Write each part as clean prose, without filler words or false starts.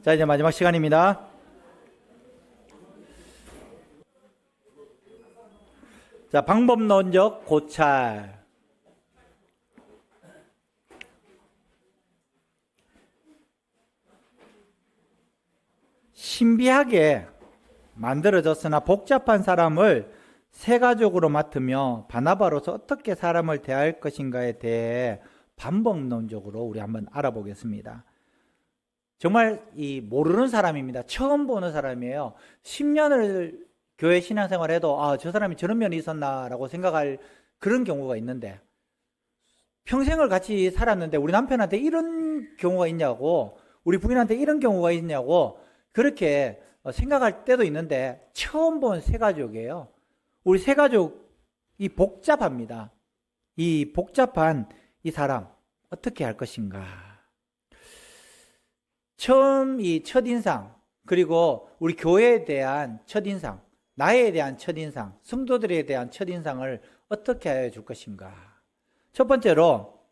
자, 이제 마지막 시간입니다. 자, 방법론적 고찰. 신비하게 만들어졌으나 복잡한 사람을 세 가족으로 맡으며 바나바로서 어떻게 사람을 대할 것인가에 대해 방법론적으로 우리 한번 알아보겠습니다. 정말 이 모르는 사람입니다. 처음 보는 사람이에요. 10년을 교회 신앙생활 해도 저 사람이 저런 면이 있었나라고 생각할 그런 경우가 있는데, 평생을 같이 살았는데 우리 남편한테 이런 경우가 있냐고, 우리 부인한테 이런 경우가 있냐고 그렇게 생각할 때도 있는데, 처음 본 세 가족이에요. 우리 세 가족이 복잡합니다. 이 복잡한 이 사람 어떻게 할 것인가. 처음 이 첫인상, 그리고 우리 교회에 대한 첫인상, 나에 대한 첫인상, 성도들에 대한 첫인상을 어떻게 해 줄 것인가. 첫 번째로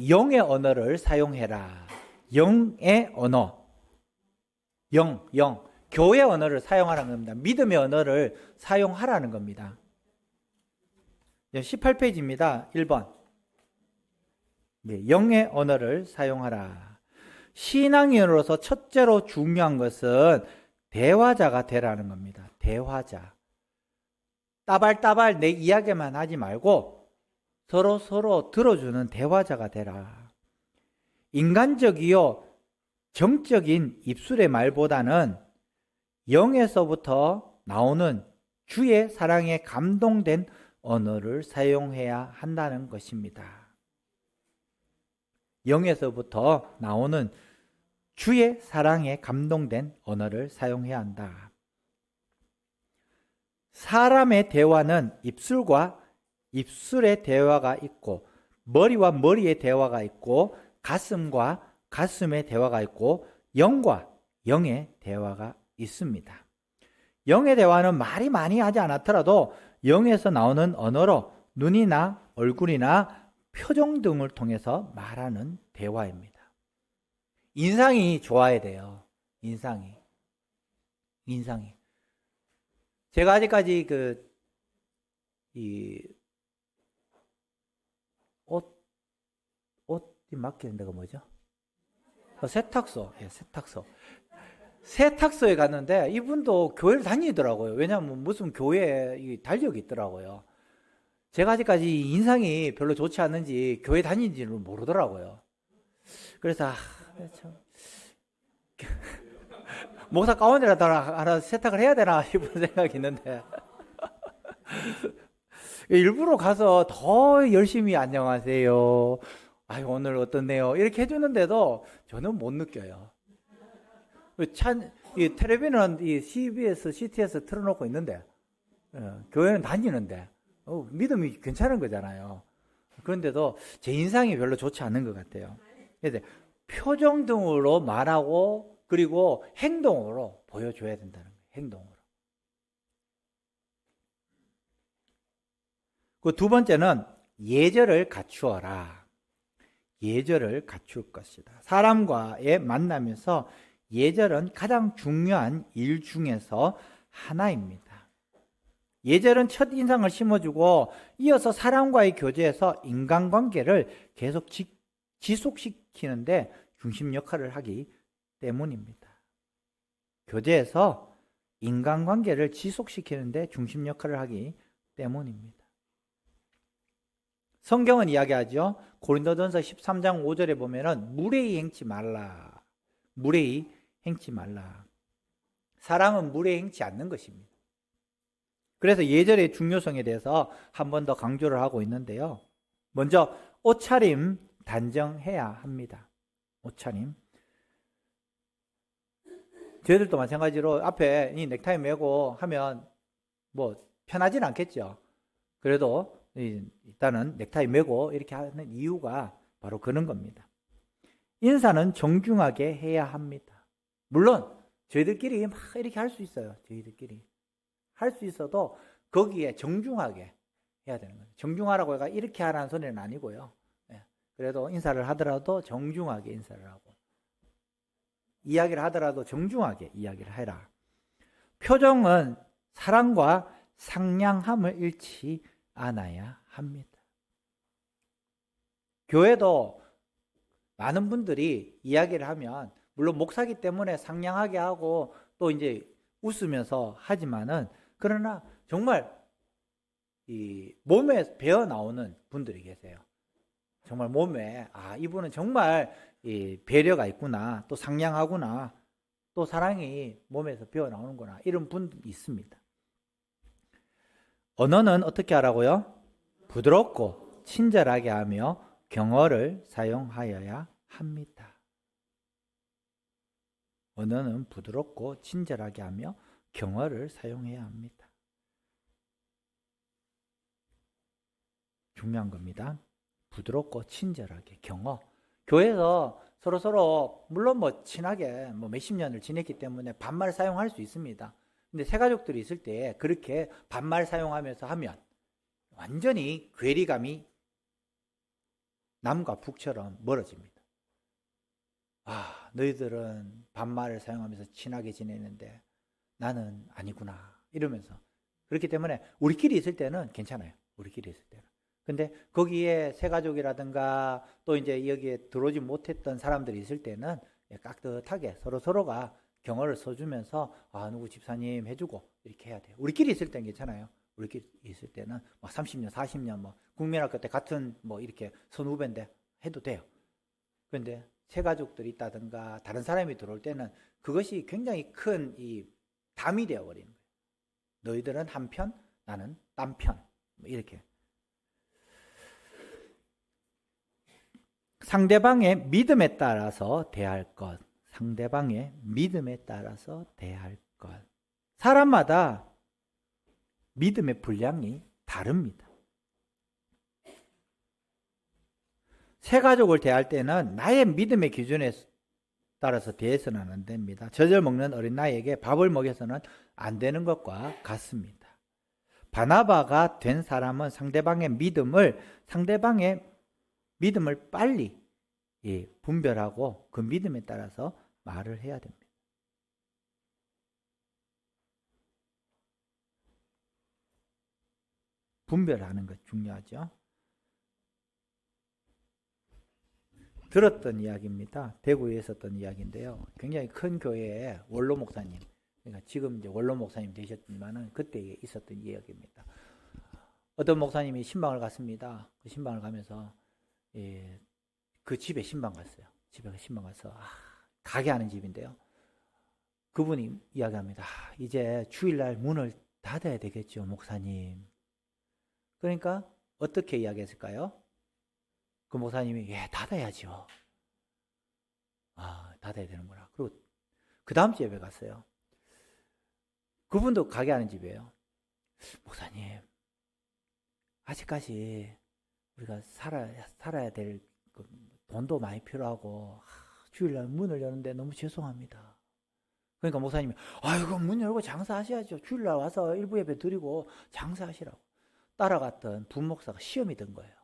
영의 언어를 사용해라. 영의 언어. 영. 교회 언어를 사용하라는 겁니다. 믿음의 언어를 사용하라는 겁니다. 18페이지입니다. 1번. 네, 영의 언어를 사용하라. 신앙인으로서 첫째로 중요한 것은 대화자가 되라는 겁니다. 대화자. 따발따발 내 이야기만 하지 말고 서로 들어주는 대화자가 되라. 인간적이요 정적인 입술의 말보다는 영에서부터 나오는 주의 사랑에 감동된 언어를 사용해야 한다는 것입니다. 영에서부터 나오는 주의 사랑에 감동된 언어를 사용해야 한다. 사람의 대화는 입술과 입술의 대화가 있고, 머리와 머리의 대화가 있고, 가슴과 가슴의 대화가 있고, 영과 영의 대화가 있습니다. 영의 대화는 말이 많이 하지 않았더라도 영에서 나오는 언어로 눈이나 얼굴이나 표정 등을 통해서 말하는 대화입니다. 인상이 좋아야 돼요. 인상이. 제가 아직까지 옷이 맡기는 데가 뭐죠? 세탁소. 예, 세탁소에 갔는데 이분도 교회를 다니더라고요. 왜냐하면 무슨 교회에 달력이 있더라고요. 제가 아직까지 인상이 별로 좋지 않는지 교회 다니는지를 모르더라고요. 그래서 참 목사 가운데라도 하나 세탁을 해야 되나 싶은 생각이 있는데 일부러 가서 더 열심히 안녕하세요, 오늘 어떻네요 이렇게 해주는데도 저는 못 느껴요. 이 텔레비는 이 CBS, CTS 틀어놓고 있는데 교회는 다니는데 믿음이 괜찮은 거잖아요. 그런데도 제 인상이 별로 좋지 않은 것 같아요. 그래서 표정 등으로 말하고, 그리고 행동으로 보여줘야 된다는 거예요. 행동으로. 그 두 번째는 예절을 갖추어라. 예절을 갖출 것이다. 사람과의 만남에서 예절은 가장 중요한 일 중에서 하나입니다. 예절은 첫인상을 심어주고 이어서 사람과의 교제에서 인간관계를 계속 지속시키는데 중심 역할을 하기 때문입니다. 교제에서 인간관계를 지속시키는데 중심 역할을 하기 때문입니다. 성경은 이야기하죠. 고린도전서 13장 5절에 보면은 무례히 행치 말라. 무례히 행치 말라. 사랑은 무례히 행치 않는 것입니다. 그래서 예절의 중요성에 대해서 한 번 더 강조를 하고 있는데요. 먼저 옷차림 단정해야 합니다. 옷차림. 저희들도 마찬가지로 앞에 이 넥타이 메고 하면 뭐 편하진 않겠죠. 그래도 일단은 넥타이 메고 이렇게 하는 이유가 바로 그런 겁니다. 인사는 정중하게 해야 합니다. 물론 저희들끼리 막 이렇게 할 수 있어요. 저희들끼리 할 수 있어도 거기에 정중하게 해야 되는 거예요. 정중하라고 해가 이렇게 하라는 소리는 아니고요. 그래도 인사를 하더라도 정중하게 인사를 하고, 이야기를 하더라도 정중하게 이야기를 해라. 표정은 사랑과 상냥함을 잃지 않아야 합니다. 교회도 많은 분들이 이야기를 하면 물론 목사기 때문에 상냥하게 하고 또 이제 웃으면서 하지만은 그러나 정말 이 몸에 배어 나오는 분들이 계세요. 정말 몸에 이분은 정말 이 배려가 있구나, 또 상냥하구나, 또 사랑이 몸에서 배어 나오는구나, 이런 분들이 있습니다. 언어는 어떻게 하라고요? 부드럽고 친절하게 하며 경어를 사용하여야 합니다. 언어는 부드럽고 친절하게 하며 경어를 사용해야 합니다. 중요한 겁니다. 부드럽고 친절하게 경어. 교회에서 서로 물론 친하게 몇십 년을 지냈기 때문에 반말 사용할 수 있습니다. 근데 새가족들이 있을 때 그렇게 반말 사용하면서 하면 완전히 괴리감이 남과 북처럼 멀어집니다. 너희들은 반말을 사용하면서 친하게 지내는데 나는 아니구나, 이러면서. 그렇기 때문에 우리끼리 있을 때는 괜찮아요. 우리끼리 있을 때는. 근데 거기에 새가족이라든가 또 이제 여기에 들어오지 못했던 사람들이 있을 때는 깍듯하게 서로가 경어를 써주면서 누구 집사님 해주고 이렇게 해야 돼요. 우리끼리 있을 때는 괜찮아요. 우리끼리 있을 때는 30년, 40년 국민학교 때 같은 이렇게 선후배인데 해도 돼요. 그런데 새가족들이 있다든가 다른 사람이 들어올 때는 그것이 굉장히 큰 이 담이 되어버리는 거예요. 너희들은 한편, 나는 딴편, 이렇게. 상대방의 믿음에 따라서 대할 것. 상대방의 믿음에 따라서 대할 것. 사람마다 믿음의 분량이 다릅니다. 새가족을 대할 때는 나의 믿음의 기준에 따라서 대해서는 안 됩니다. 젖을 먹는 어린아이에게 밥을 먹여서는 안 되는 것과 같습니다. 바나바가 된 사람은 상대방의 믿음을 빨리 분별하고 그 믿음에 따라서 말을 해야 됩니다. 분별하는 것 중요하죠. 들었던 이야기입니다. 대구에 있었던 이야기인데요. 굉장히 큰 교회의 원로 목사님, 그러니까 지금 이제 원로 목사님 되셨지만은 그때 있었던 이야기입니다. 어떤 목사님이 신방을 갔습니다. 그 신방을 가면서 그 집에 신방 갔어요. 집에 신방 가서 가게 하는 집인데요. 그분이 이야기합니다. 이제 주일날 문을 닫아야 되겠죠, 목사님. 그러니까 어떻게 이야기했을까요? 그 목사님이 닫아야죠. 닫아야 되는구나. 그리고 그 다음 집에 갔어요. 그분도 가게 하는 집이에요. 목사님, 아직까지 우리가 살아야 될 돈도 많이 필요하고 주일날 문을 여는데 너무 죄송합니다. 그러니까 목사님이 아이고 문 열고 장사하셔야죠. 주일날 와서 일부 예배 드리고 장사하시라고. 따라갔던 부목사가 시험이 든 거예요.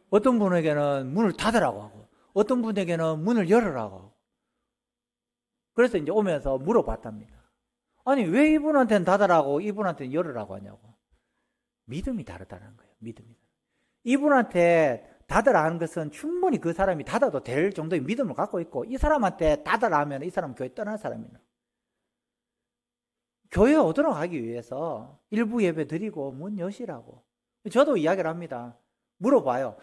어떤 분에게는 문을 닫으라고 하고 어떤 분에게는 문을 열으라고 하고. 그래서 이제 오면서 물어봤답니다. 아니 왜 이분한테는 닫으라고 이분한테는 열으라고 하냐고. 믿음이 다르다는 거예요. 믿음이. 이분한테 닫으라 하는 것은 충분히 그 사람이 닫아도 될 정도의 믿음을 갖고 있고 이 사람한테 닫으라 하면 이 사람은 교회 떠날 사람이에요. 교회에 오도록 하기 위해서 일부 예배 드리고 문 여시라고. 저도 이야기를 합니다. 물어봐요.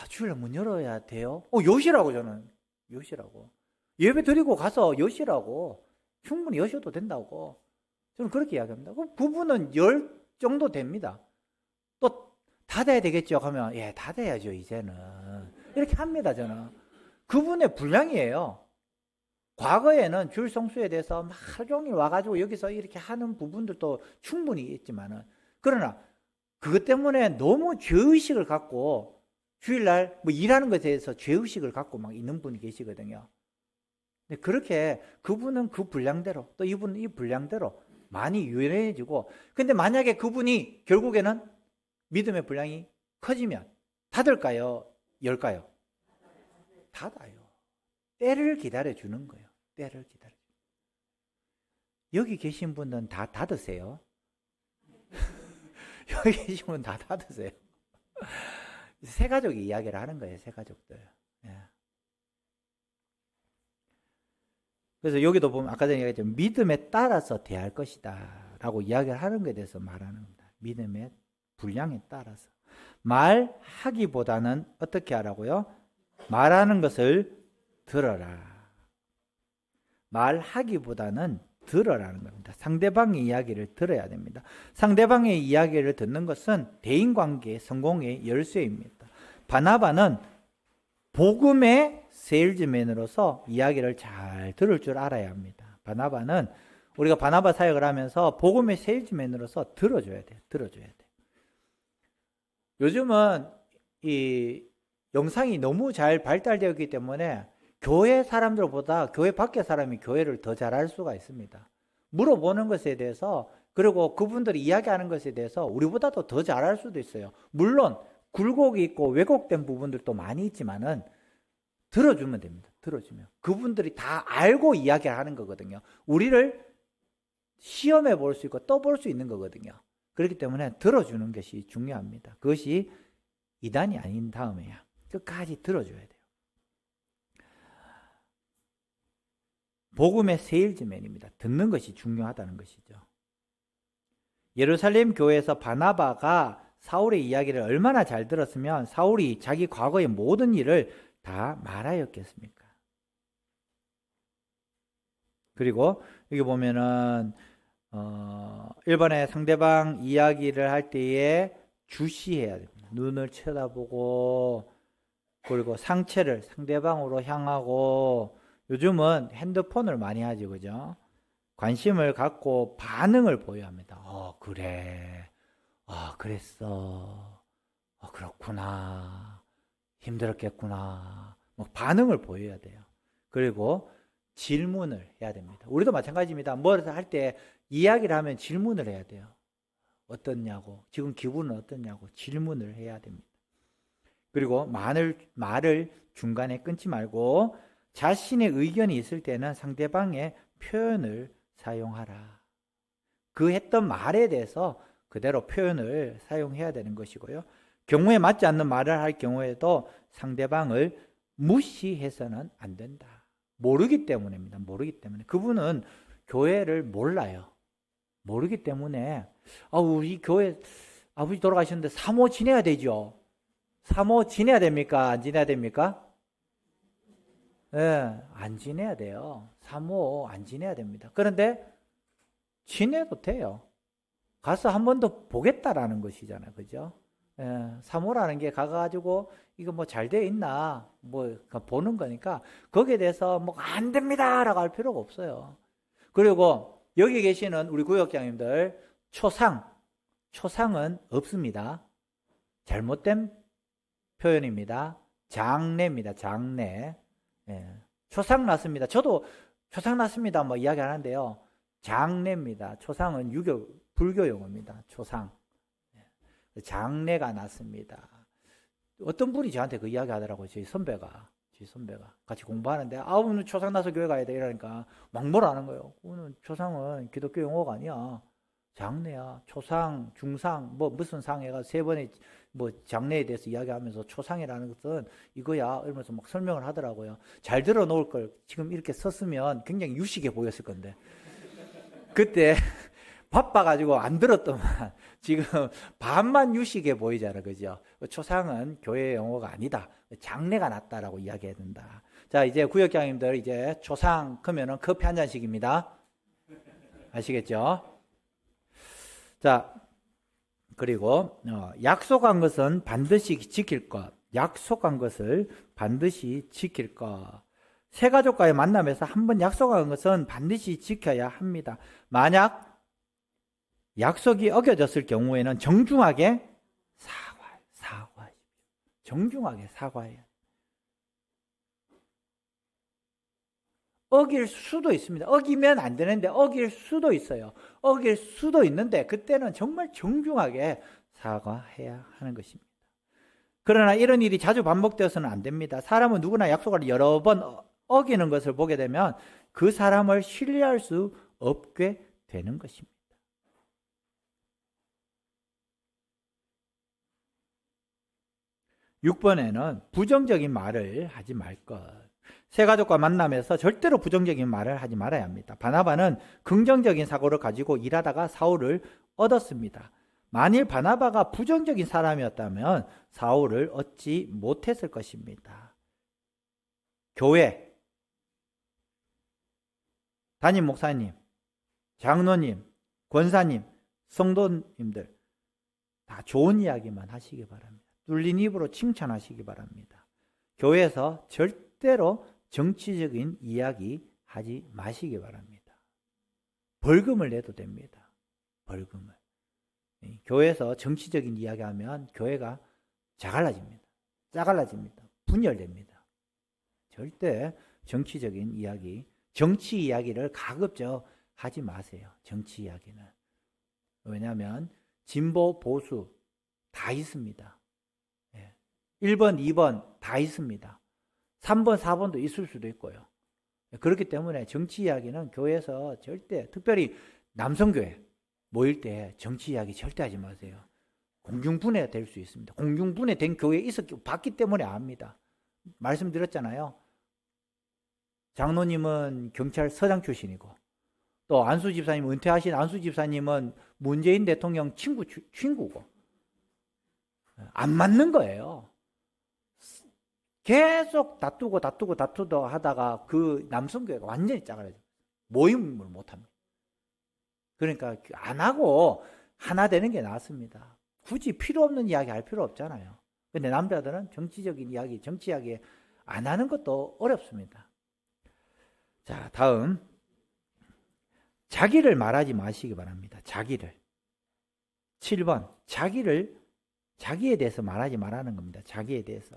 주일날 문 열어야 돼요? 여시라고 저는. 여시라고. 예배 드리고 가서 여시라고. 충분히 여셔도 된다고. 저는 그렇게 이야기합니다. 그분은 열 정도 됩니다. 또 닫아야 되겠죠 하면 닫아야죠 이제는. 이렇게 합니다 저는. 그분의 분량이에요. 과거에는 주일 성수에 대해서 막 하루 종일 와가지고 여기서 이렇게 하는 부분들도 충분히 있지만은 그러나 그것 때문에 너무 죄의식을 갖고 주일날 일하는 것에 대해서 죄의식을 갖고 막 있는 분이 계시거든요. 근데 그렇게 그분은 그 분량대로 또 이분은 이 분량대로 많이 유연해지고 근데 만약에 그분이 결국에는 믿음의 분량이 커지면 닫을까요? 열까요? 닫아요. 때를 기다려 주는 거예요. 때를 기다려. 여기 계신 분은 다 닫으세요. 여기 계신 분은 다 닫으세요. 새 가족이 이야기를 하는 거예요. 새 가족들. 예. 그래서 여기도 보면 아까 전에 얘기했지만 믿음에 따라서 대할 것이다 라고 이야기를 하는 것에 대해서 말하는 겁니다. 믿음의 분량에 따라서. 말하기보다는 어떻게 하라고요? 말하는 것을 들어라. 말하기보다는 들어라는 겁니다. 상대방의 이야기를 들어야 됩니다. 상대방의 이야기를 듣는 것은 대인관계 성공의 열쇠입니다. 바나바는 복음의 세일즈맨으로서 이야기를 잘 들을 줄 알아야 합니다. 바나바는 우리가 바나바 사역을 하면서 복음의 세일즈맨으로서 들어줘야 돼요. 들어줘야 돼요. 요즘은 이 영상이 너무 잘 발달되었기 때문에 교회 사람들보다 교회 밖의 사람이 교회를 더 잘할 수가 있습니다. 물어보는 것에 대해서 그리고 그분들이 이야기하는 것에 대해서 우리보다도 더 잘할 수도 있어요. 물론 굴곡이 있고 왜곡된 부분들도 많이 있지만은 들어주면 됩니다. 들어주면 그분들이 다 알고 이야기를 하는 거거든요. 우리를 시험해 볼 수 있고 떠볼 수 있는 거거든요. 그렇기 때문에 들어주는 것이 중요합니다. 그것이 이단이 아닌 다음에야 끝까지 들어줘야 돼요. 복음의 세일즈맨입니다. 듣는 것이 중요하다는 것이죠. 예루살렘 교회에서 바나바가 사울의 이야기를 얼마나 잘 들었으면 사울이 자기 과거의 모든 일을 다 말하였겠습니까? 그리고 여기 보면은 일본의 상대방 이야기를 할 때에 주시해야 됩니다. 눈을 쳐다보고 그리고 상체를 상대방으로 향하고 요즘은 핸드폰을 많이 하죠, 그죠? 관심을 갖고 반응을 보여야 합니다. 그래. 그랬어. 그렇구나. 힘들었겠구나. 반응을 보여야 돼요. 그리고 질문을 해야 됩니다. 우리도 마찬가지입니다. 뭘 할 때 이야기를 하면 질문을 해야 돼요. 어떻냐고, 지금 기분은 어떻냐고 질문을 해야 됩니다. 그리고 말을 중간에 끊지 말고 자신의 의견이 있을 때는 상대방의 표현을 사용하라. 그 했던 말에 대해서 그대로 표현을 사용해야 되는 것이고요. 경우에 맞지 않는 말을 할 경우에도 상대방을 무시해서는 안 된다. 모르기 때문입니다. 모르기 때문에. 그분은 교회를 몰라요. 모르기 때문에 우리 교회 아버지 돌아가셨는데 사모 지내야 되죠. 사모 지내야 됩니까? 안 지내야 됩니까? 네, 안 지내야 돼요. 사모 안 지내야 됩니다. 그런데 지내도 돼요. 가서 한 번 더 보겠다라는 것이잖아요. 그죠? 예, 사모라는 게 가가지고 이거 뭐 잘 돼 있나 뭐 보는 거니까 거기에 대해서 뭐 안 됩니다라고 할 필요가 없어요. 그리고 여기 계시는 우리 구역장님들 초상은 없습니다. 잘못된 표현입니다. 장례입니다. 장례. 예, 초상 났습니다. 저도 초상 났습니다. 뭐 이야기 하는데요. 장례입니다. 초상은 불교 용어입니다. 초상. 장례가 났습니다. 어떤 분이 저한테 그 이야기 하더라고요. 저희 선배가 같이 공부하는데 오늘 초상 나서 교회 가야 돼 이러니까 막 뭐라 하는 거예요. 오늘 초상은 기독교 용어가 아니야. 장례야. 초상, 중상, 뭐 무슨 상해가 세 번의 뭐 장례에 대해서 이야기하면서 초상이라는 것은 이거야 이러면서 막 설명을 하더라고요. 잘 들어 놓을 걸 지금 이렇게 썼으면 굉장히 유식해 보였을 건데 그때 바빠가지고 안 들었더만 지금 반만 유식해 보이잖아. 그죠? 초상은 교회 용어가 아니다. 장례가 났다라고 이야기해야 된다. 자, 이제 구역장님들 이제 초상 크면은 커피 한 잔씩입니다. 아시겠죠? 자, 그리고 약속한 것은 반드시 지킬 것. 약속한 것을 반드시 지킬 것. 새 가족과의 만남에서 한번 약속한 것은 반드시 지켜야 합니다. 만약 약속이 어겨졌을 경우에는 정중하게 사과하십시오. 정중하게 사과해요. 어길 수도 있습니다. 어기면 안 되는데 어길 수도 있어요. 어길 수도 있는데 그때는 정말 정중하게 사과해야 하는 것입니다. 그러나 이런 일이 자주 반복되어서는 안 됩니다. 사람은 누구나 약속을 여러 번 어기는 것을 보게 되면 그 사람을 신뢰할 수 없게 되는 것입니다. 6번에는 부정적인 말을 하지 말 것. 새 가족과 만남에서 절대로 부정적인 말을 하지 말아야 합니다. 바나바는 긍정적인 사고를 가지고 일하다가 사울을 얻었습니다. 만일 바나바가 부정적인 사람이었다면 사울을 얻지 못했을 것입니다. 교회, 담임 목사님, 장로님, 권사님, 성도님들 다 좋은 이야기만 하시기 바랍니다. 뚫린 입으로 칭찬하시기 바랍니다. 교회에서 절대로 정치적인 이야기 하지 마시기 바랍니다. 벌금을 내도 됩니다. 벌금을. 교회에서 정치적인 이야기하면 교회가 자갈라집니다. 짜갈라집니다. 분열됩니다. 절대 정치적인 이야기, 정치 이야기를 가급적 하지 마세요. 정치 이야기는. 왜냐하면 진보, 보수 다 있습니다. 1번, 2번 다 있습니다. 3번, 4번도 있을 수도 있고요. 그렇기 때문에 정치 이야기는 교회에서 절대, 특별히 남성교회 모일 때 정치 이야기 절대 하지 마세요. 공중분해 될 수 있습니다. 공중분해 된 교회에 봤기 때문에 압니다. 말씀드렸잖아요. 장로님은 경찰서장 출신이고 또 안수 집사님, 은퇴하신 안수 집사님은 문재인 대통령 친구고 안 맞는 거예요. 계속 다투고 하다가 그 남성교회가 완전히 짜갈라져요. 모임을 못합니다. 그러니까 안 하고 하나 되는 게 낫습니다. 굳이 필요 없는 이야기 할 필요 없잖아요. 근데 남자들은 정치적인 이야기, 정치 이야기 안 하는 것도 어렵습니다. 자, 다음. 자기를 말하지 마시기 바랍니다. 자기를. 7번. 자기에 대해서 말하지 말라는 겁니다. 자기에 대해서.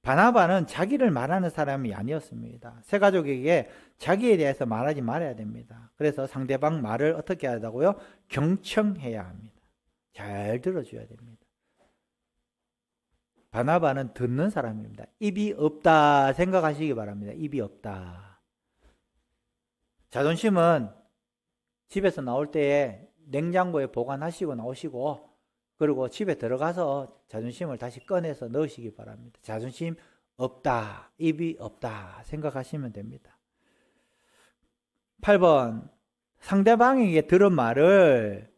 바나바는 자기를 말하는 사람이 아니었습니다. 새 가족에게 자기에 대해서 말하지 말아야 됩니다. 그래서 상대방 말을 어떻게 하다고요? 경청해야 합니다. 잘 들어줘야 됩니다. 바나바는 듣는 사람입니다. 입이 없다 생각하시기 바랍니다. 입이 없다. 자존심은 집에서 나올 때에 냉장고에 보관하시고 나오시고 그리고 집에 들어가서 자존심을 다시 꺼내서 넣으시기 바랍니다. 자존심 없다, 입이 없다 생각하시면 됩니다. 8번, 상대방에게 들은 말을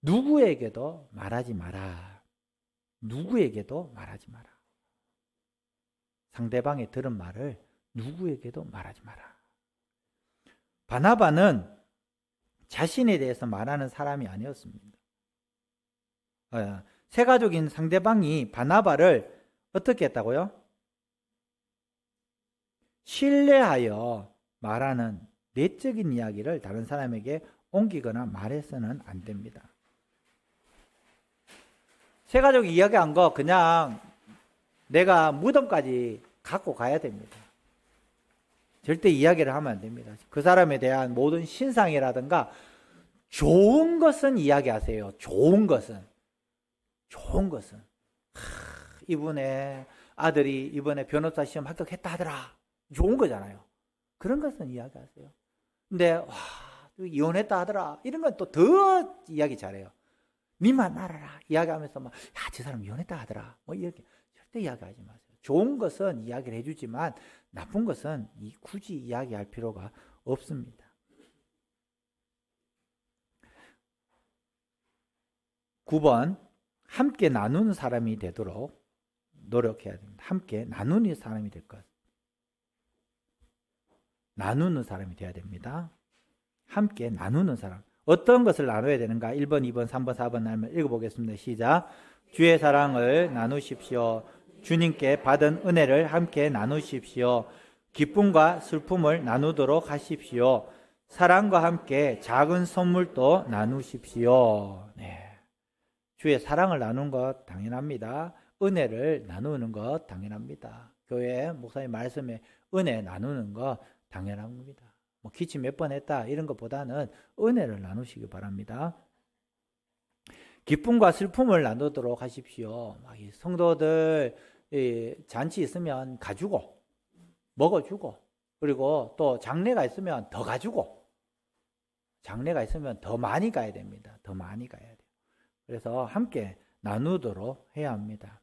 누구에게도 말하지 마라. 누구에게도 말하지 마라. 상대방이 들은 말을 누구에게도 말하지 마라. 바나바는 자신에 대해서 말하는 사람이 아니었습니다. 새 가족인 상대방이 바나바를 어떻게 했다고요? 신뢰하여 말하는 내적인 이야기를 다른 사람에게 옮기거나 말해서는 안 됩니다. 새 가족이 이야기한 거 그냥 내가 무덤까지 갖고 가야 됩니다. 절대 이야기를 하면 안 됩니다. 그 사람에 대한 모든 신상이라든가 좋은 것은 이야기하세요. 좋은 것은. 이분의 아들이 이번에 변호사 시험 합격했다 하더라. 좋은 거잖아요. 그런 것은 이야기하세요. 근데 이혼했다 하더라. 이런 건 또 더 이야기 잘해요. 니만 알아라. 이야기하면서 막, 저 사람 이혼했다 하더라. 뭐 이렇게 절대 이야기하지 마세요. 좋은 것은 이야기를 해주지만 나쁜 것은 굳이 이야기할 필요가 없습니다. 9번, 함께 나누는 사람이 되도록 노력해야 됩니다. 함께 나누는 사람이 될 것. 나누는 사람이 되어야 됩니다. 함께 나누는 사람. 어떤 것을 나눠야 되는가? 1번, 2번, 3번, 4번 읽어보겠습니다. 시작. 주의 사랑을 나누십시오. 주님께 받은 은혜를 함께 나누십시오. 기쁨과 슬픔을 나누도록 하십시오. 사랑과 함께 작은 선물도 나누십시오. 네. 주의 사랑을 나누는 것 당연합니다. 은혜를 나누는 것 당연합니다. 교회 목사님 말씀에 은혜 나누는 것 당연합니다. 뭐 기침 몇 번 했다 이런 것보다는 은혜를 나누시기 바랍니다. 기쁨과 슬픔을 나누도록 하십시오. 성도들 잔치 있으면 가주고 먹어주고, 그리고 또 장례가 있으면 더 가주고, 장례가 있으면 더 많이 가야 됩니다. 더 많이 가야 돼요. 그래서 함께 나누도록 해야 합니다.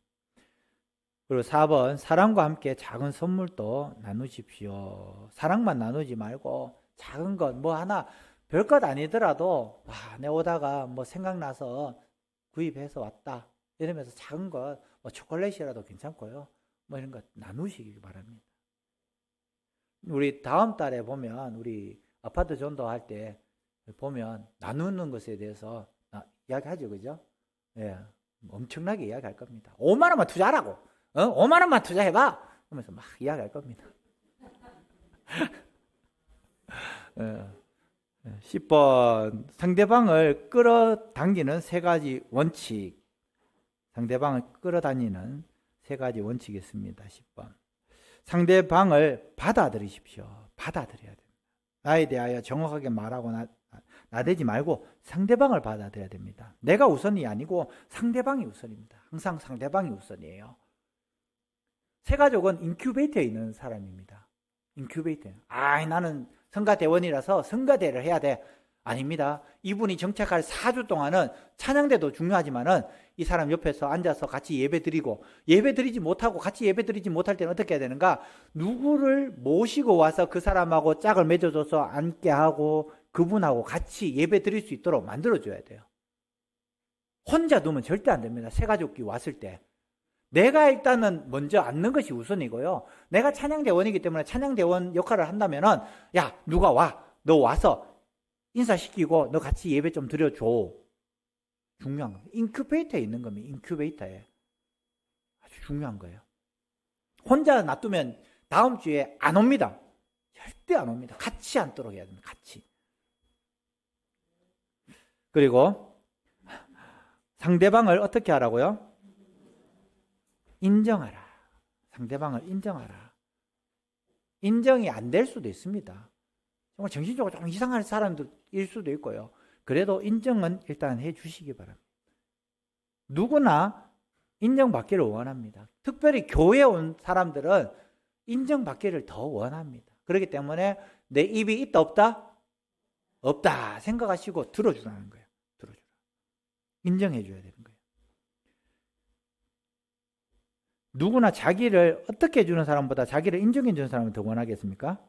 그리고 4번, 사랑과 함께 작은 선물도 나누십시오. 사랑만 나누지 말고 작은 것, 뭐 하나 별것 아니더라도 내 오다가 뭐 생각나서 구입해서 왔다 이러면서 작은 것, 뭐 초콜릿이라도 괜찮고요, 뭐 이런 것 나누시기 바랍니다. 우리 다음 달에 보면 우리 아파트 전도할 때 보면 나누는 것에 대해서 이야기하죠, 그죠? 예, 엄청나게 이야기할 겁니다. 5만 원만 투자하라고, 5만 원만 투자해봐, 하면서 막 이야기할 겁니다. 10번, 상대방을 끌어당기는 3가지 원칙. 상대방을 끌어다니는 3가지 원칙이 있습니다. 10번. 상대방을 받아들이십시오. 받아들여야 됩니다. 나에 대하여 정확하게 말하고 나대지 말고 상대방을 받아들여야 됩니다. 내가 우선이 아니고 상대방이 우선입니다. 항상 상대방이 우선이에요. 새가족은 인큐베이터에 있는 사람입니다. 인큐베이터. 나는 성가대원이라서 성가대를 해야 돼. 아닙니다. 이분이 정착할 4주 동안은 찬양대도 중요하지만은 이 사람 옆에서 앉아서 같이 예배드리고, 예배드리지 못하고 같이 예배드리지 못할 때는 어떻게 해야 되는가? 누구를 모시고 와서 그 사람하고 짝을 맺어줘서 앉게 하고 그분하고 같이 예배드릴 수 있도록 만들어줘야 돼요. 혼자 두면 절대 안 됩니다. 새가족이 왔을 때 내가 일단은 먼저 앉는 것이 우선이고요. 내가 찬양대원이기 때문에 찬양대원 역할을 한다면은, 야, 누가 와, 너 와서 인사시키고 너 같이 예배 좀 드려줘. 중요한 거예요. 인큐베이터에 있는 겁니다. 인큐베이터에. 아주 중요한 거예요. 혼자 놔두면 다음 주에 안 옵니다. 절대 안 옵니다. 같이 앉도록 해야 됩니다. 같이. 그리고 상대방을 어떻게 하라고요? 인정하라. 상대방을 인정하라. 인정이 안 될 수도 있습니다. 정말 정신적으로 좀 이상한 사람들일 수도 있고요. 그래도 인정은 일단 해 주시기 바랍니다. 누구나 인정받기를 원합니다. 특별히 교회에 온 사람들은 인정받기를 더 원합니다. 그렇기 때문에 내 입이 있다 없다? 없다 생각하시고 들어주라는 거예요. 들어주라. 인정해 줘야 되는 거예요. 누구나 자기를 어떻게 해주는 사람보다 자기를 인정해 주는 사람을 더 원하겠습니까?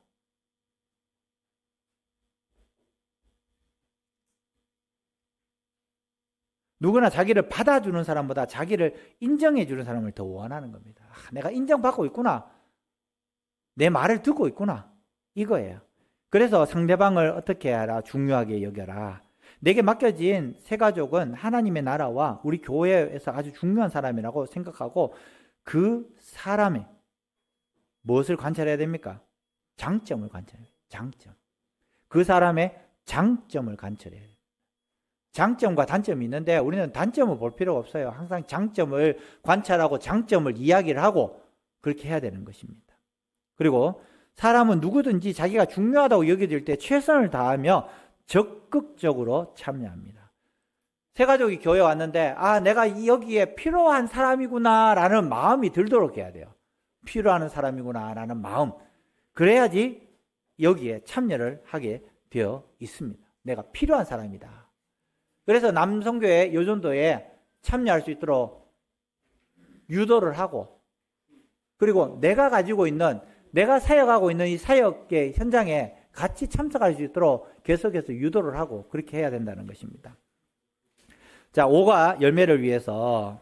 누구나 자기를 받아주는 사람보다 자기를 인정해 주는 사람을 더 원하는 겁니다. 내가 인정받고 있구나. 내 말을 듣고 있구나. 이거예요. 그래서 상대방을 어떻게 하라? 중요하게 여겨라. 내게 맡겨진 새가족은 하나님의 나라와 우리 교회에서 아주 중요한 사람이라고 생각하고 그 사람의 무엇을 관찰해야 됩니까? 장점을 관찰해야 돼요. 장점. 그 사람의 장점을 관찰해야 돼요. 장점과 단점이 있는데 우리는 단점을 볼 필요가 없어요. 항상 장점을 관찰하고 장점을 이야기를 하고 그렇게 해야 되는 것입니다. 그리고 사람은 누구든지 자기가 중요하다고 여겨질 때 최선을 다하며 적극적으로 참여합니다. 새가족이 교회에 왔는데 내가 여기에 필요한 사람이구나 라는 마음이 들도록 해야 돼요. 필요한 사람이구나 라는 마음. 그래야지 여기에 참여를 하게 되어 있습니다. 내가 필요한 사람이다. 그래서 남성교회 요전도에 참여할 수 있도록 유도를 하고, 그리고 내가 가지고 있는, 내가 사역하고 있는 이 사역의 현장에 같이 참석할 수 있도록 계속해서 유도를 하고 그렇게 해야 된다는 것입니다. 자, 5가 열매를 위해서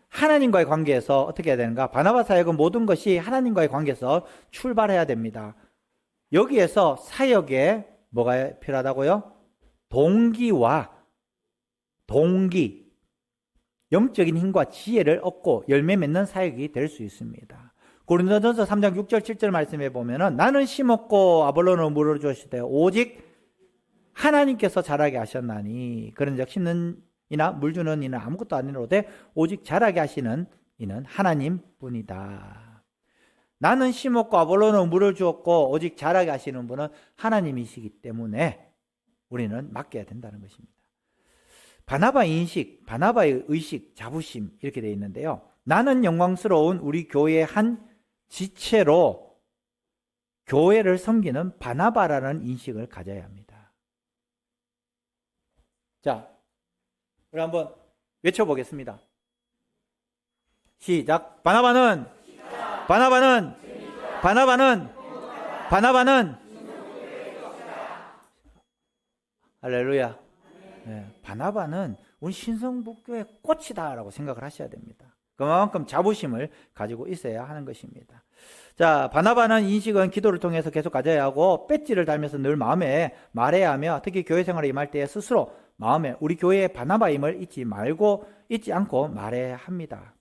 하나님과의 관계에서 어떻게 해야 되는가? 바나바 사역은 모든 것이 하나님과의 관계에서 출발해야 됩니다. 여기에서 사역에 뭐가 필요하다고요? 동기, 영적인 힘과 지혜를 얻고 열매 맺는 사역이 될 수 있습니다. 고린도전서 3장 6절 7절 말씀에 보면은 나는 심었고 아볼로는 물을 주시되 오직 하나님께서 자라게 하셨나니 그런즉 심는 이나 물 주는 이는 아무것도 아니로되 오직 자라게 하시는 이는 하나님뿐이다. 나는 심었고 아볼로는 물을 주었고 오직 자라게 하시는 분은 하나님이시기 때문에 우리는 맡겨야 된다는 것입니다. 바나바의 인식, 바나바의 의식, 자부심 이렇게 되어 있는데요. 나는 영광스러운 우리 교회의 한 지체로 교회를 섬기는 바나바라는 인식을 가져야 합니다. 자, 우리 한번 외쳐보겠습니다. 시작. 바나바는 할렐루야. 네, 바나바는 우리 신성북교의 꽃이다라고 생각을 하셔야 됩니다. 그만큼 자부심을 가지고 있어야 하는 것입니다. 자, 바나바는 인식은 기도를 통해서 계속 가져야 하고 배지를 달면서 늘 마음에 말해야 하며, 특히 교회 생활에 임할 때 스스로 마음에 우리 교회의 바나바임을 잊지 않고 말해야 합니다.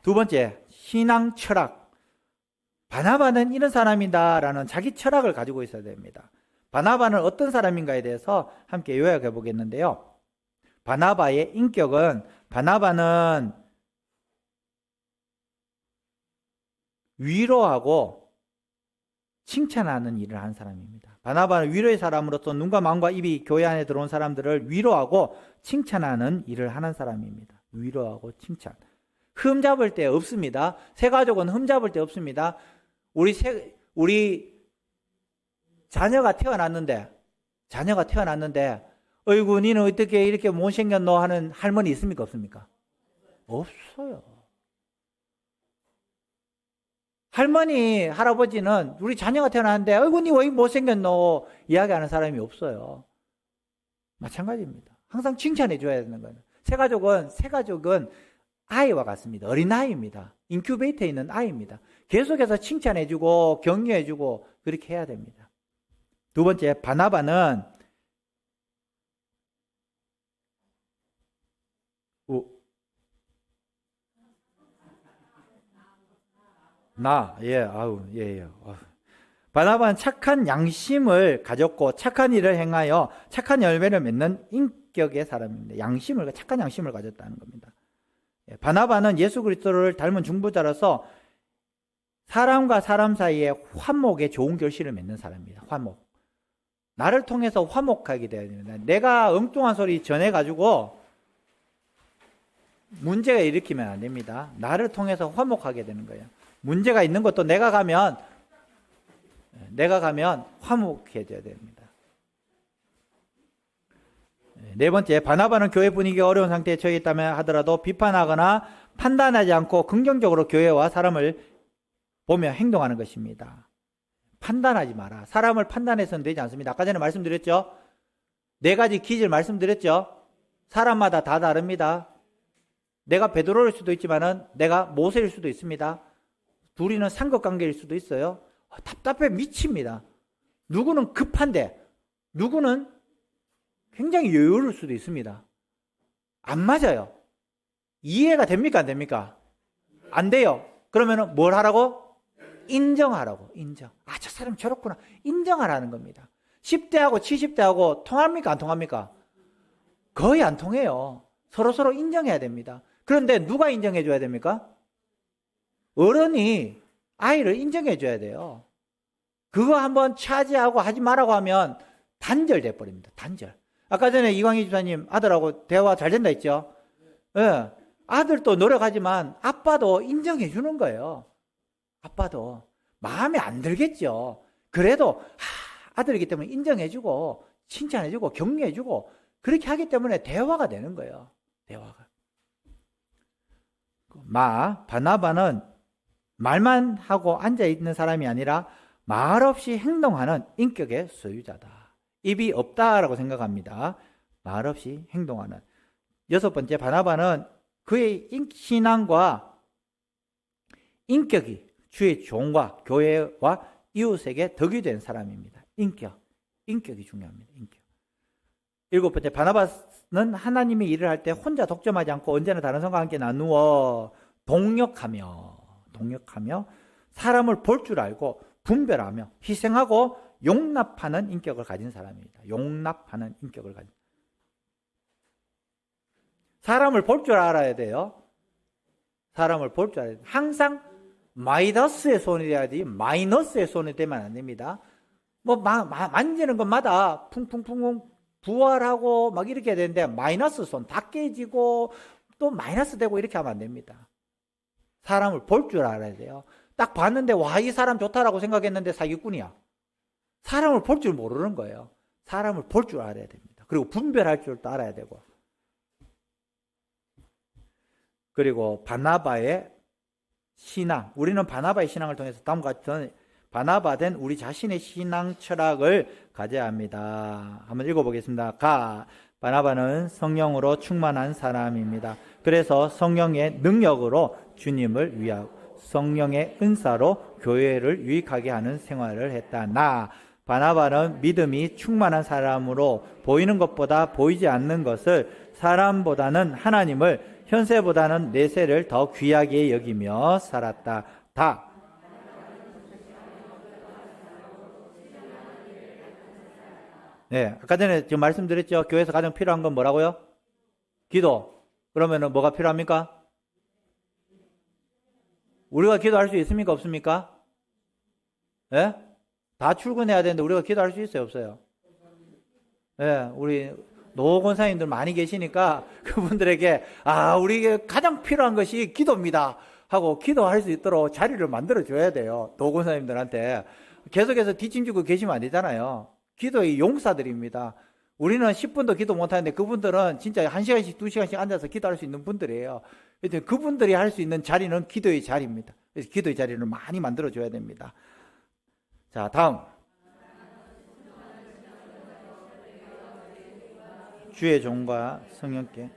두 번째, 신앙 철학. 바나바는 이런 사람이다라는 자기 철학을 가지고 있어야 됩니다. 바나바는 어떤 사람인가에 대해서 함께 요약해 보겠는데요. 바나바의 인격은, 바나바는 위로하고 칭찬하는 일을 하는 사람입니다. 바나바는 위로의 사람으로서 눈과 마음과 입이 교회 안에 들어온 사람들을 위로하고 칭찬하는 일을 하는 사람입니다. 위로하고 칭찬. 흠잡을 데 없습니다. 새 가족은 흠잡을 데 없습니다. 우리 자녀가 태어났는데 어이구 니는 어떻게 이렇게 못생겼노 하는 할머니 있습니까? 없습니까? 없어요. 할머니, 할아버지는 우리 자녀가 태어났는데 어이구 니 왜 못생겼노 이야기하는 사람이 없어요. 마찬가지입니다. 항상 칭찬해 줘야 되는 거예요. 새 가족은 아이와 같습니다. 어린아이입니다. 인큐베이터에 있는 아이입니다. 계속해서 칭찬해주고 격려해주고 그렇게 해야 됩니다. 두 번째, 바나바는 바나바는 착한 양심을 가졌고 착한 일을 행하여 착한 열매를 맺는 인격의 사람입니다. 착한 양심을 가졌다는 겁니다. 바나바는 예수 그리스도를 닮은 중보자로서 사람과 사람 사이에 화목의 좋은 결실을 맺는 사람입니다. 화목. 나를 통해서 화목하게 되어야 됩니다. 내가 엉뚱한 소리 전해가지고 문제가 일으키면 안 됩니다. 나를 통해서 화목하게 되는 거예요. 문제가 있는 것도 내가 가면 화목해져야 됩니다. 네 번째, 바나바는 교회 분위기가 어려운 상태에 처해 있다면 하더라도 비판하거나 판단하지 않고 긍정적으로 교회와 사람을 보며 행동하는 것입니다. 판단하지 마라. 사람을 판단해서는 되지 않습니다. 아까 전에 말씀드렸죠? 4가지 기질 말씀드렸죠? 사람마다 다 다릅니다. 내가 베드로일 수도 있지만은 내가 모세일 수도 있습니다. 둘이는 삼각관계일 수도 있어요. 답답해 미칩니다. 누구는 급한데 누구는 굉장히 여유로울 수도 있습니다. 안 맞아요. 이해가 됩니까? 안 됩니까? 안 돼요. 그러면 뭘 하라고? 인정하라고. 저 사람 저렇구나. 인정하라는 겁니다. 10대하고 70대하고 통합니까? 안 통합니까? 거의 안 통해요. 서로 인정해야 됩니다. 그런데 누가 인정해 줘야 됩니까? 어른이 아이를 인정해 줘야 돼요. 그거 한번 차지하고 하지 말라고 하면 단절돼 버립니다. 단절. 아까 전에 이광희 집사님 아들하고 대화 잘 된다 했죠? 예. 아들도 노력하지만 아빠도 인정해 주는 거예요. 아빠도 마음에 안 들겠죠. 그래도 아들이기 때문에 인정해 주고 칭찬해 주고 격려해 주고 그렇게 하기 때문에 대화가 되는 거예요. 대화가. 바나바는 말만 하고 앉아있는 사람이 아니라 말없이 행동하는 인격의 소유자다. 입이 없다라고 생각합니다. 말없이 행동하는. 6번째, 바나바는 그의 신앙과 인격이 주의 종과 교회와 이웃에게 덕이 된 사람입니다. 인격이 중요합니다. 인격. 7번째, 바나바는 하나님의 일을 할 때 혼자 독점하지 않고 언제나 다른 사람과 함께 나누어 동력하며 사람을 볼 줄 알고 분별하며 희생하고 용납하는 인격을 가진 사람입니다. 용납하는 인격을 가진. 사람을 볼 줄 알아야 돼요. 사람을 볼 줄 알아야 돼요. 항상 마이너스의 손이 돼야지 마이너스의 손이 되면 안 됩니다. 만지는 것마다 풍풍풍 부활하고 막 이렇게 해야 되는데 마이너스 손 다 깨지고 또 마이너스 되고 이렇게 하면 안 됩니다. 사람을 볼 줄 알아야 돼요. 딱 봤는데 와, 이 사람 좋다라고 생각했는데 사기꾼이야. 사람을 볼 줄 모르는 거예요. 사람을 볼 줄 알아야 됩니다. 그리고 분별할 줄도 알아야 되고. 그리고 바나바의 신앙. 우리는 바나바의 신앙을 통해서 다음과 같은 바나바된 우리 자신의 신앙 철학을 가져야 합니다. 한번 읽어보겠습니다. 바나바는 성령으로 충만한 사람입니다. 그래서 성령의 능력으로 주님을 위하고 성령의 은사로 교회를 유익하게 하는 생활을 했다. 바나바는 믿음이 충만한 사람으로 보이는 것보다 보이지 않는 것을, 사람보다는 하나님을, 현세보다는 내세를 더 귀하게 여기며 살았다. 네, 아까 전에 지금 말씀드렸죠. 교회에서 가장 필요한 건 뭐라고요? 기도. 그러면은 뭐가 필요합니까? 우리가 기도할 수 있습니까? 없습니까? 예? 다 출근해야 되는데 우리가 기도할 수 있어요? 없어요? 예, 우리 노 권사님들 많이 계시니까 그분들에게 우리에게 가장 필요한 것이 기도입니다 하고 기도할 수 있도록 자리를 만들어 줘야 돼요. 노 권사님들한테 계속해서 뒷짐 지고 계시면 안 되잖아요. 기도의 용사들입니다. 우리는 10분도 기도 못하는데 그분들은 진짜 1시간씩 2시간씩 앉아서 기도할 수 있는 분들이에요. 그분들이 할 수 있는 자리는 기도의 자리입니다. 그래서 기도의 자리를 많이 만들어 줘야 됩니다. 자, 다음. 주의 종과 성령께.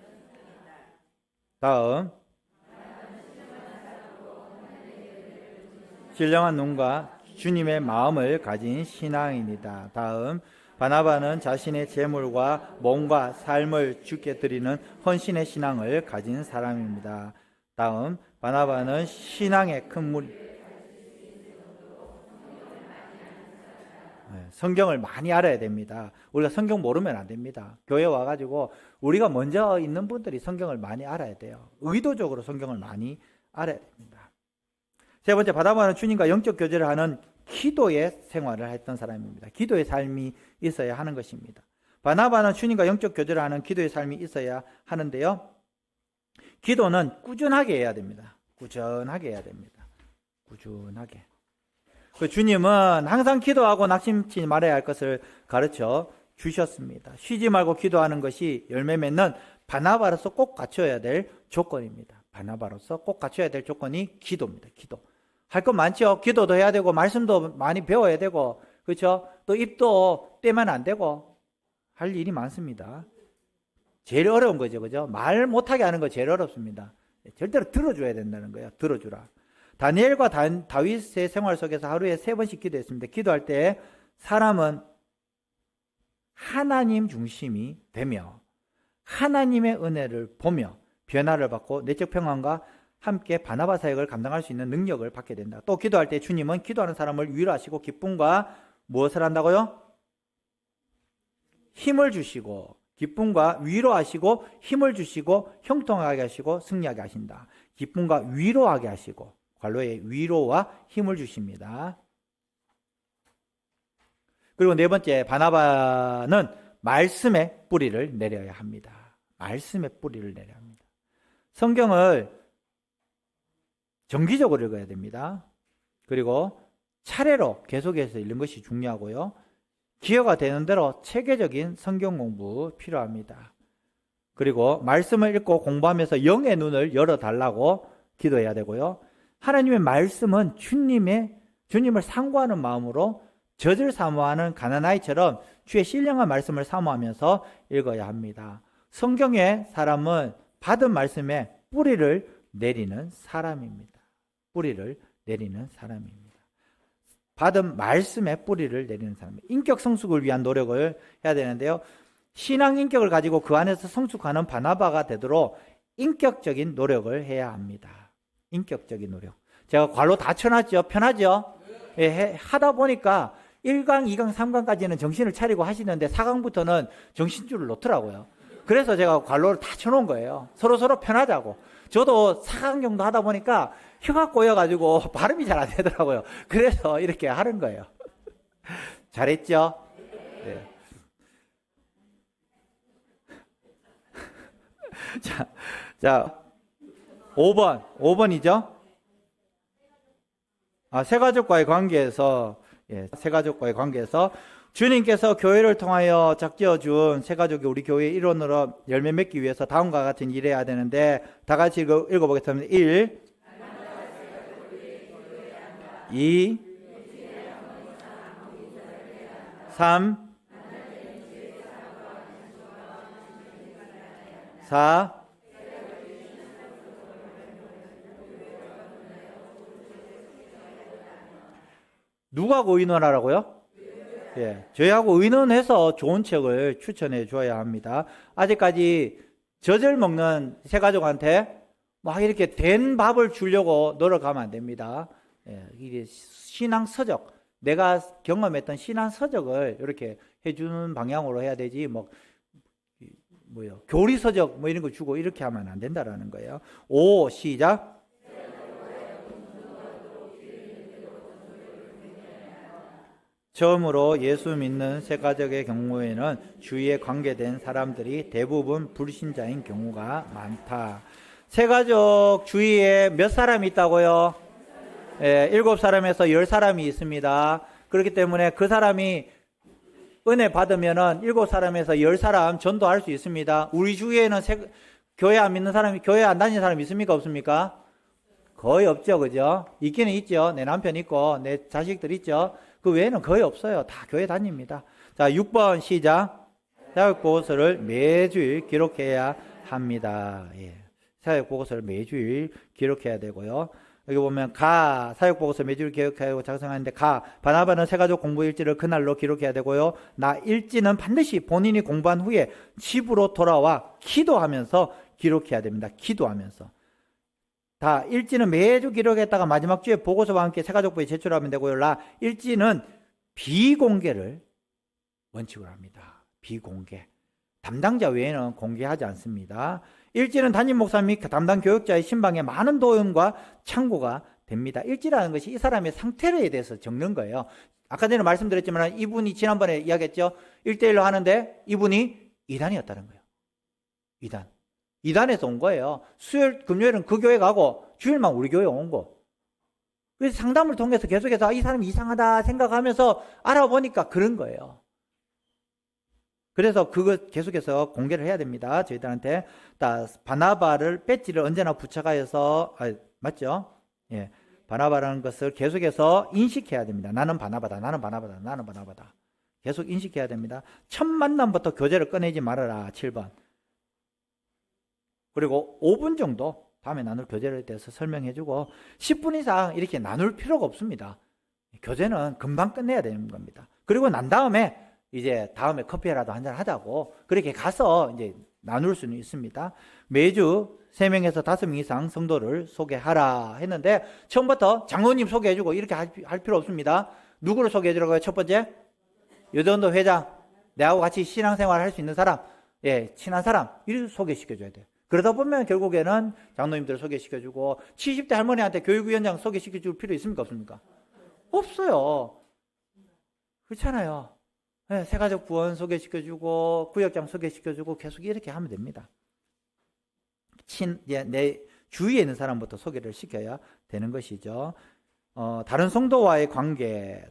다음. 신령한 눈과 주님의 마음을 가진 신앙인이다. 다음. 바나바는 자신의 재물과 몸과 삶을 주께 드리는 헌신의 신앙을 가진 사람입니다. 다음. 바나바는 신앙의 큰 성경을 많이 알아야 됩니다. 우리가 성경 모르면 안 됩니다. 교회 와가지고 우리가 먼저 있는 분들이 성경을 많이 알아야 돼요. 의도적으로 성경을 많이 알아야 됩니다. 세 번째, 바나바는 주님과 영적 교제를 하는 기도의 생활을 했던 사람입니다. 기도의 삶이 있어야 하는 것입니다. 바나바는 주님과 영적 교제를 하는 기도의 삶이 있어야 하는데요. 기도는 꾸준하게 해야 됩니다. 꾸준하게 해야 됩니다. 꾸준하게. 그 주님은 항상 기도하고 낙심치 말아야 할 것을 가르쳐 주셨습니다. 쉬지 말고 기도하는 것이 열매 맺는 바나바로서 꼭 갖춰야 될 조건입니다. 바나바로서 꼭 갖춰야 될 조건이 기도입니다. 기도. 할 것 많죠. 기도도 해야 되고 말씀도 많이 배워야 되고, 그렇죠? 또 입도 떼면 안 되고 할 일이 많습니다. 제일 어려운 거죠, 그죠? 말 못하게 하는 거 제일 어렵습니다. 절대로 들어줘야 된다는 거예요. 들어주라. 다니엘과 다윗의 생활 속에서 하루에 3번씩 기도했습니다. 기도할 때 사람은 하나님 중심이 되며 하나님의 은혜를 보며 변화를 받고 내적 평안과 함께 바나바 사역을 감당할 수 있는 능력을 받게 된다. 또 기도할 때 주님은 기도하는 사람을 위로하시고 기쁨과 무엇을 한다고요? 힘을 주시고, 기쁨과 위로하시고 힘을 주시고 형통하게 하시고 승리하게 하신다. 기쁨과 위로하게 하시고 관로의 위로와 힘을 주십니다. 그리고 네 번째, 바나바는 말씀의 뿌리를 내려야 합니다. 말씀의 뿌리를 내려야 합니다. 성경을 정기적으로 읽어야 됩니다. 그리고 차례로 계속해서 읽는 것이 중요하고요. 기회가 되는 대로 체계적인 성경 공부 필요합니다. 그리고 말씀을 읽고 공부하면서 영의 눈을 열어달라고 기도해야 되고요. 하나님의 말씀은 주님을 상고하는 마음으로 젖을 사모하는 가난아이처럼 주의 신령한 말씀을 사모하면서 읽어야 합니다. 성경의 사람은 받은 말씀에 뿌리를 내리는 사람입니다. 뿌리를 내리는 사람입니다. 받은 말씀에 뿌리를 내리는 사람입니다. 인격 성숙을 위한 노력을 해야 되는데요. 신앙 인격을 가지고 그 안에서 성숙하는 바나바가 되도록 인격적인 노력을 해야 합니다. 인격적인 노력. 제가 괄로 다 쳐놨죠? 편하죠? 예, 하다 보니까 1강, 2강, 3강까지는 정신을 차리고 하시는데 4강부터는 정신줄을 놓더라고요. 그래서 제가 괄로를 다 쳐놓은 거예요. 서로 편하자고. 저도 4강 정도 하다 보니까 혀가 꼬여가지고 발음이 잘 안 되더라고요. 그래서 이렇게 하는 거예요. 잘했죠? 네. 자, 5번이죠? 새가족과의 관계에서, 새가족과의 관계에서 주님께서 교회를 통하여 작지어 준 새가족이 우리 교회의 일원으로 열매 맺기 위해서 다음과 같은 일을 해야 되는데, 다 같이 읽어보겠습니다. 1, 2, 3, 4, 누구하고 의논하라고요? 저희하고 의논해서 좋은 책을 추천해 줘야 합니다. 아직까지 젖을 먹는 새가족한테 막 이렇게 된 밥을 주려고 노력하면 안 됩니다. 이게 신앙서적, 내가 경험했던 신앙서적을 이렇게 해주는 방향으로 해야 되지, 교리서적 이런 거 주고 이렇게 하면 안 된다라는 거예요. 5, 시작. 처음으로 예수 믿는 새가족의 경우에는 주위에 관계된 사람들이 대부분 불신자인 경우가 많다. 새가족 주위에 몇 사람이 있다고요? 7사람에서 10사람이 있습니다. 그렇기 때문에 그 사람이 은혜 받으면은 7사람에서 10사람 전도할 수 있습니다. 우리 주위에는 교회 안 믿는 사람이, 교회 안 다니는 사람이 있습니까? 없습니까? 거의 없죠. 그죠? 있기는 있죠. 내 남편 있고 내 자식들 있죠. 그 외에는 거의 없어요. 다 교회 다닙니다. 자, 6번 시작. 사역보고서를 매주일 기록해야 합니다. 사역보고서를 매주일 기록해야 되고요. 여기 보면 사역보고서 매주일 기록하고 작성하는데 바나바는 새가족 공부 일지를 그날로 기록해야 되고요. 일지는 반드시 본인이 공부한 후에 집으로 돌아와 기도하면서 기록해야 됩니다. 기도하면서. 일지는 매주 기록했다가 마지막 주에 보고서와 함께 새가족부에 제출하면 되고요. 일지는 비공개를 원칙으로 합니다. 비공개. 담당자 외에는 공개하지 않습니다. 일지는 담임 목사 및 담당 교육자의 신방에 많은 도움과 참고가 됩니다. 일지라는 것이 이 사람의 상태에 대해서 적는 거예요. 아까 전에 말씀드렸지만 이분이 지난번에 이야기했죠. 1대1로 하는데 이분이 2단이었다는 거예요. 2단에서 온 거예요. 수요일, 금요일은 그 교회 가고 주일만 우리 교회 온 거. 그래서 상담을 통해서 계속해서 이 사람이 이상하다 생각하면서 알아보니까 그런 거예요. 그래서 그거 계속해서 공개를 해야 됩니다. 저희들한테. 바나바를 배지를 언제나 부착하여서 맞죠? 바나바라는 것을 계속해서 인식해야 됩니다. 나는 바나바다. 나는 바나바다. 나는 바나바다. 계속 인식해야 됩니다. 첫 만남부터 교제를 꺼내지 말아라. 7번. 그리고 5분 정도 다음에 나눌 교제에 대해서 설명해주고 10분 이상 이렇게 나눌 필요가 없습니다. 교제는 금방 끝내야 되는 겁니다. 그리고 난 다음에 이제 다음에 커피라도 한잔 하자고 그렇게 가서 이제 나눌 수는 있습니다. 매주 3명에서 5명 이상 성도를 소개하라 했는데 처음부터 장로님 소개해주고 이렇게 할 필요 없습니다. 누구를 소개해주라고요? 첫 번째 여전도 회장, 내하고 같이 신앙생활을 할 수 있는 사람, 친한 사람 이를 소개시켜줘야 돼요. 그러다 보면 결국에는 장로님들을 소개시켜주고 70대 할머니한테 교육위원장 소개시켜줄 필요 있습니까? 없습니까? 없어요. 그렇잖아요. 새가족 부원 소개시켜주고 구역장 소개시켜주고 계속 이렇게 하면 됩니다. 내 주위에 있는 사람부터 소개를 시켜야 되는 것이죠. 다른 성도와의 관계,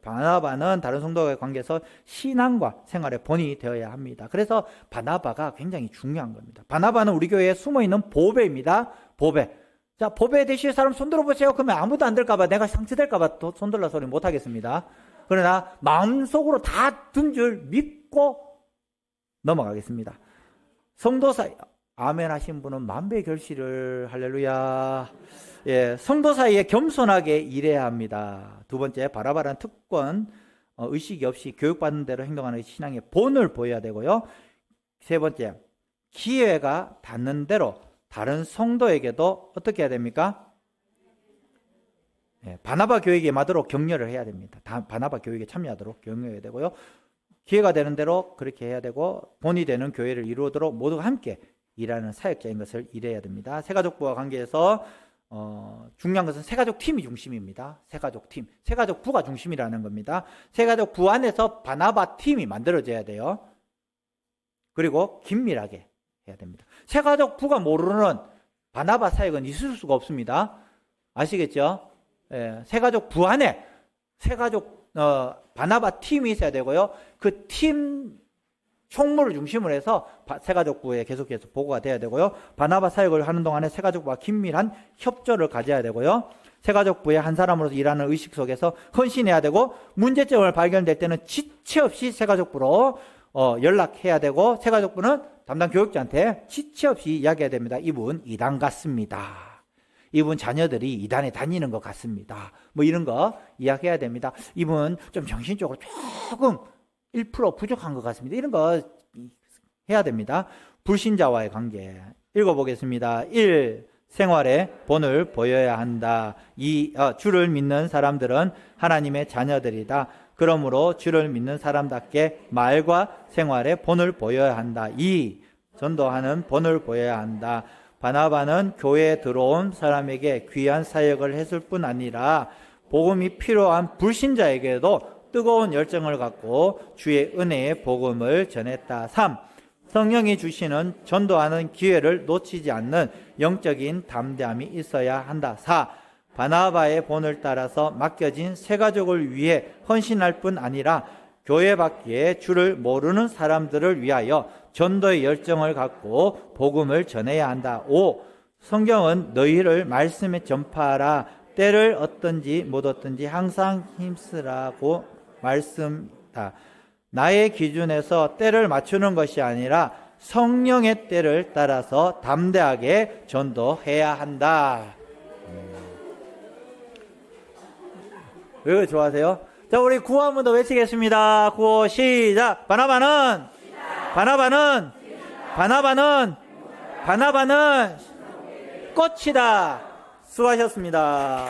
바나바는 다른 성도와의 관계에서 신앙과 생활의 본이 되어야 합니다. 그래서 바나바가 굉장히 중요한 겁니다. 바나바는 우리 교회에 숨어있는 보배입니다. 보배. 자, 보배 되실 사람 손 들어보세요. 그러면 아무도 안 들까봐, 내가 상처될까봐 손 들라 소리 못 하겠습니다. 그러나 마음속으로 다 든 줄 믿고 넘어가겠습니다. 성도 사이, 아멘 하신 분은 만배 결실을, 할렐루야. 성도 사이에 겸손하게 일해야 합니다. 두 번째, 바라바라는 특권, 의식이 없이 교육받는 대로 행동하는 신앙의 본을 보여야 되고요. 세 번째, 기회가 닿는 대로 다른 성도에게도 어떻게 해야 됩니까? 바나바 교육에 임하도록 격려를 해야 됩니다. 바나바 교육에 참여하도록 격려해야 되고요. 기회가 되는 대로 그렇게 해야 되고 본이 되는 교회를 이루도록 모두가 함께 일하는 사역자인 것을 이래야 됩니다. 새가족부와 관계에서 중요한 것은 새가족팀이 중심입니다. 새가족팀, 새가족부가 중심이라는 겁니다. 새가족부 안에서 바나바 팀이 만들어져야 돼요. 그리고 긴밀하게 해야 됩니다. 새가족부가 모르는 바나바 사역은 있을 수가 없습니다. 아시겠죠? 예, 새가족부 안에 새가족 바나바 팀이 있어야 되고요. 그 팀 총무를 중심으로 해서 새가족부에 계속해서 보고가 돼야 되고요. 바나바 사역을 하는 동안에 새가족부와 긴밀한 협조를 가져야 되고요. 새가족부의 한 사람으로서 일하는 의식 속에서 헌신해야 되고, 문제점을 발견될 때는 지체 없이 새가족부로 연락해야 되고, 새가족부는 담당 교육자한테 지체 없이 이야기해야 됩니다. 이분 이단 같습니다. 이분 자녀들이 이단에 다니는 것 같습니다. 뭐 이런 거 이야기해야 됩니다. 이분 좀 정신적으로 조금 1% 부족한 것 같습니다. 이런 거 해야 됩니다. 불신자와의 관계 읽어보겠습니다. 1. 생활에 본을 보여야 한다. 2. 주를 믿는 사람들은 하나님의 자녀들이다. 그러므로 주를 믿는 사람답게 말과 생활에 본을 보여야 한다. 2. 전도하는 본을 보여야 한다. 바나바는 교회에 들어온 사람에게 귀한 사역을 했을 뿐 아니라 복음이 필요한 불신자에게도 뜨거운 열정을 갖고 주의 은혜의 복음을 전했다. 3. 성령이 주시는 전도하는 기회를 놓치지 않는 영적인 담대함이 있어야 한다. 4. 바나바의 본을 따라서 맡겨진 새가족을 위해 헌신할 뿐 아니라 교회 밖에 주를 모르는 사람들을 위하여 전도의 열정을 갖고 복음을 전해야 한다. 5. 성경은 너희를 말씀에 전파하라. 때를 얻든지 못 얻든지 항상 힘쓰라고 말씀다. 나의 기준에서 때를 맞추는 것이 아니라 성령의 때를 따라서 담대하게 전도해야 한다. 왜 좋아하세요? 자, 우리 구호 한 번 더 외치겠습니다. 구호 시작. 바나바는 꽃이다. 수고하셨습니다.